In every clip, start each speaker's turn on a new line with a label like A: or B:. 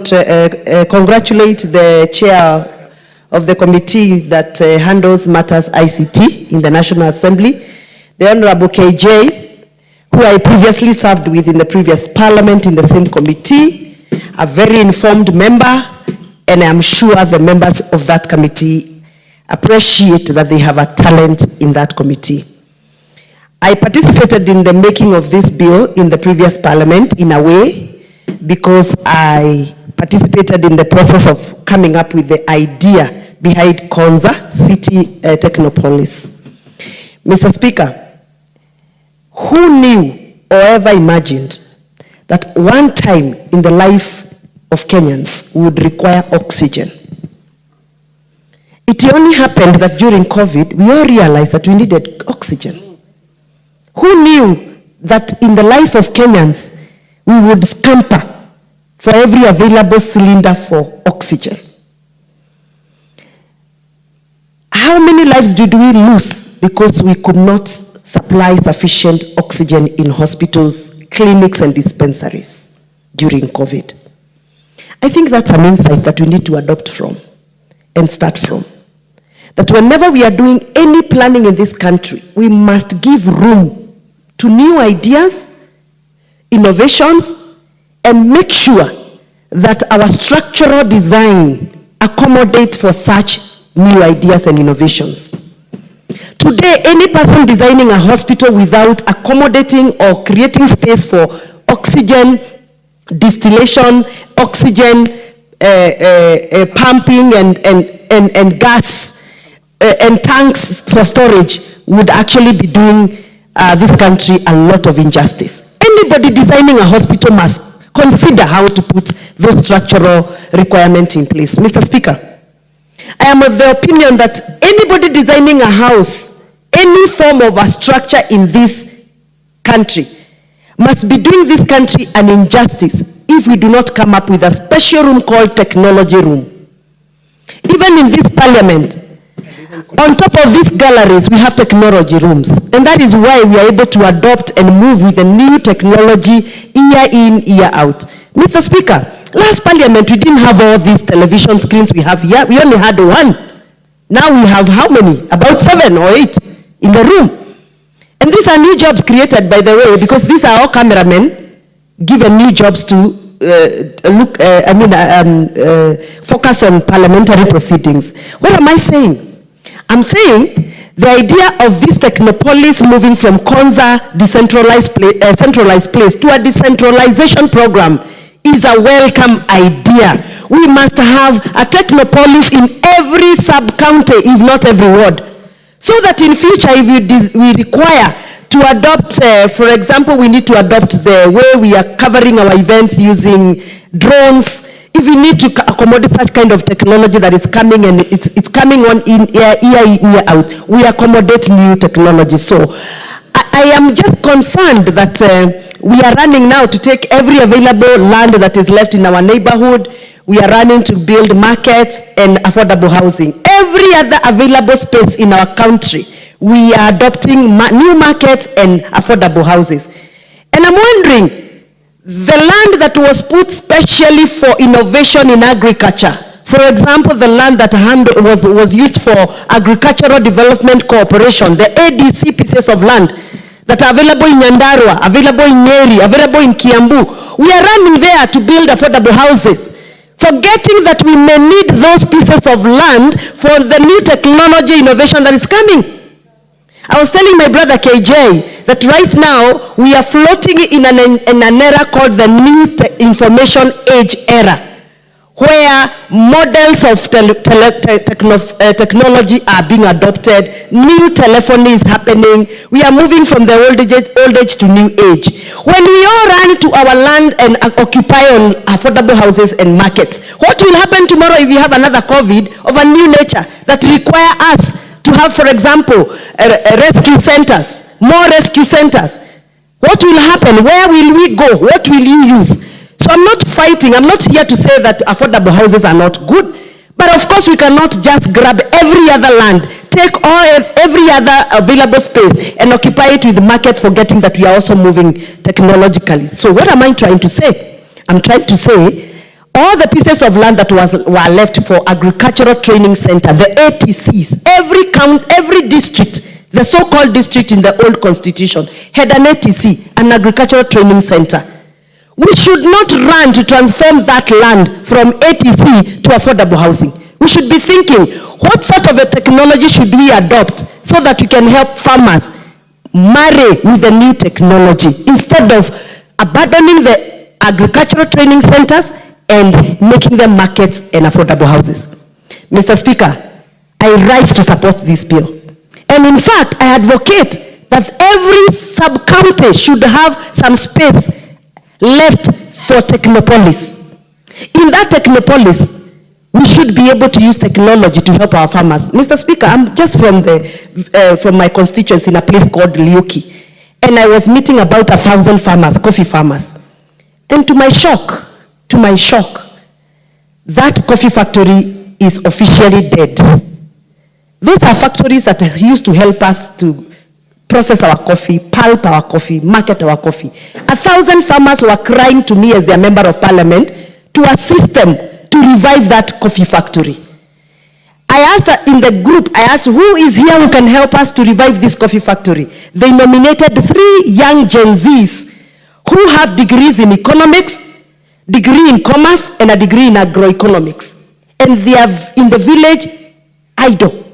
A: Congratulate the chair of the committee that handles matters ICT in the National Assembly, the Honorable KJ, who I previously served with in the previous parliament in the same committee, a very informed member, and I'm sure the members of that committee appreciate that they have a talent in that committee. I participated in the making of this bill in the previous parliament in a way because I participated in the process of coming up with the idea behind Konza City Technopolis. Mr. Speaker, who knew or ever imagined that one time in the life of Kenyans would require oxygen? It only happened that during COVID, we all realized that we needed oxygen. Who knew that in the life of Kenyans, we would scamper for every available cylinder for oxygen? How many lives did we lose because we could not supply sufficient oxygen in hospitals, clinics, and dispensaries during COVID? I think that's an insight that we need to adopt from and start from. That whenever we are doing any planning in this country, we must give room to new ideas, innovations, and make sure that our structural design accommodates for such new ideas and innovations. Today, any person designing a hospital without accommodating or creating space for oxygen distillation, oxygen pumping, and gas and tanks for storage would actually be doing this country a lot of injustice. Anybody designing a hospital must consider how to put those structural requirements in place. Mr. Speaker, I am of the opinion that anybody designing a house, any form of a structure in this country, must be doing this country an injustice if we do not come up with a special room called technology room. Even in this parliament, on top of these galleries, we have technology rooms. And that is why we are able to adopt and move with the new technology year in, year out. Mr. Speaker, last parliament, we didn't have all these television screens we have here. We only had one. Now we have how many? About 7 or 8 in the room. And these are new jobs created, by the way, because these are all cameramen given new jobs to focus on parliamentary proceedings. What am I saying? I'm saying the idea of this technopolis moving from Konza centralized place to a decentralization program is a welcome idea. We must have a technopolis in every sub-county, if not every ward, so that in future, if we require to adopt, for example, we need to adopt the way we are covering our events using drones. If we need to accommodate such kind of technology that is coming and it's coming on in year out, we accommodate new technology. So I am just concerned that we are running now to take every available land that is left in our neighborhood. We are running to build markets and affordable housing. Every other available space in our country, we are adopting new markets and affordable houses. And I'm wondering, the land that was put specially for innovation in agriculture, for example, the land that was used for Agricultural Development Corporation, the ADC pieces of land that are available in Nyandarua, available in Nyeri, available in Kiambu, we are running there to build affordable houses, forgetting that we may need those pieces of land for the new technology innovation that is coming. I was telling my brother KJ that right now we are floating in an era called the new information age era, where models of technology are being adopted, new telephony is happening, we are moving from the old age to new age. When we all run to our land and occupy on affordable houses and markets, what will happen tomorrow if we have another COVID of a new nature that require us to have, for example, rescue centers, more rescue centers? What will happen? Where will we go? What will you use? So I'm not fighting. I'm not here to say that affordable houses are not good. But of course, we cannot just grab every other land, take every other available space and occupy it with markets, forgetting that we are also moving technologically. So what am I trying to say? I'm trying to say all the pieces of land that were left for agricultural training center, the ATCs, every district, the so-called district in the old constitution, had an ATC, an agricultural training center. We should not run to transform that land from ATC to affordable housing. We should be thinking, what sort of a technology should we adopt so that we can help farmers marry with the new technology instead of abandoning the agricultural training centers and making them markets and affordable houses. Mr. Speaker, I rise to support this bill. And in fact, I advocate that every sub-county should have some space left for technopolis. In that technopolis, we should be able to use technology to help our farmers. Mr. Speaker, I'm just from my constituency in a place called Lioki, and I was meeting about 1,000 farmers, coffee farmers. And to my shock, that coffee factory is officially dead. Those are factories that used to help us to process our coffee, pulp our coffee, market our coffee. 1,000 farmers were crying to me as their member of parliament to assist them to revive that coffee factory. I asked in the group, who is here who can help us to revive this coffee factory? They nominated 3 young Gen Zs who have degrees in economics, degree in commerce, and a degree in agroeconomics. And they are in the village idle.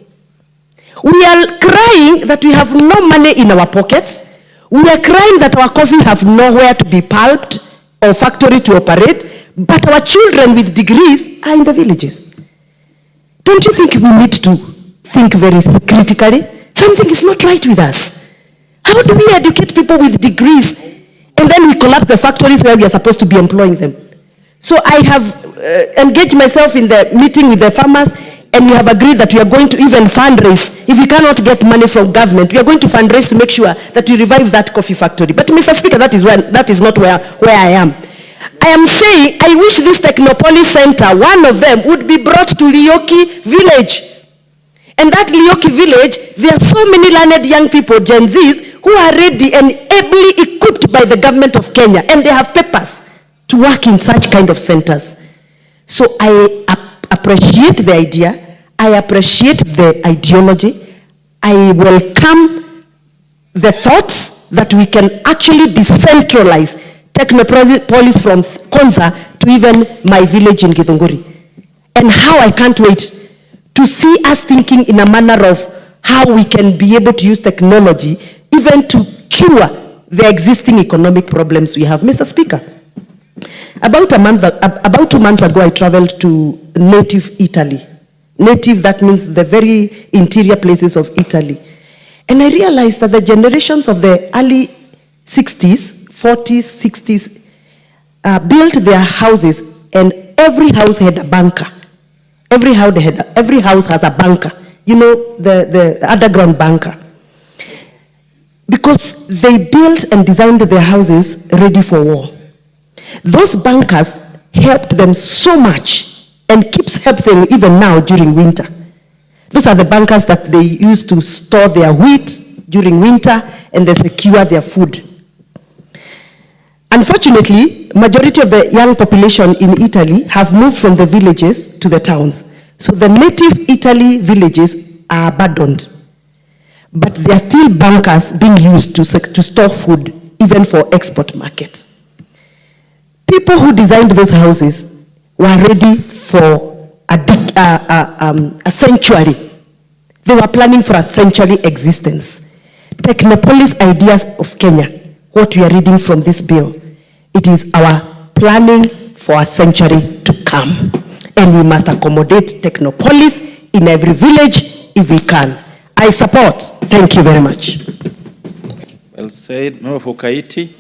A: We are crying that we have no money in our pockets. We are crying that our coffee have nowhere to be pulped or factory to operate, but our children with degrees are in the villages. Don't you think we need to think very critically? Something is not right with us. How do we educate people with degrees and then we collapse the factories where we are supposed to be employing them? So I have engaged myself in the meeting with the farmers, and we have agreed that we are going to even fundraise. If we cannot get money from government, we are going to fundraise to make sure that we revive that coffee factory. But Mr. Speaker, that is not where I am. I am saying I wish this Technopolis Center, one of them, would be brought to Lioki village. And that Lioki village, there are so many learned young people, Gen Zs, who are ready and ably equipped by the government of Kenya, and they have papers to work in such kind of centers. So I appreciate the idea, I appreciate the ideology, I welcome the thoughts that we can actually decentralize Technopolis from Konza to even my village in Githunguri. And how I can't wait to see us thinking in a manner of how we can be able to use technology even to cure the existing economic problems we have. Mr. Speaker, about 2 months ago, I traveled to native Italy. Native, that means the very interior places of Italy. And I realized that the generations of the early 60s, 40s, 60s, built their houses, and every house had a banker. Every house has a banker. You know, the underground banker. Because they built and designed their houses ready for war. Those bankers helped them so much and keeps helping even now during winter. Those are the bankers that they use to store their wheat during winter, and they secure their food. Unfortunately, majority of the young population in Italy have moved from the villages to the towns. So the native Italy villages are abandoned. But there are still bankers being used to store food, even for export market. People who designed those houses were ready for a sanctuary. They were planning for a sanctuary existence. Technopolis ideas of Kenya, what we are reading from this bill, it is our planning for a century to come. And we must accommodate Technopolis in every village if we can. I support. Thank you very much.
B: Well said. Member for Kaiti.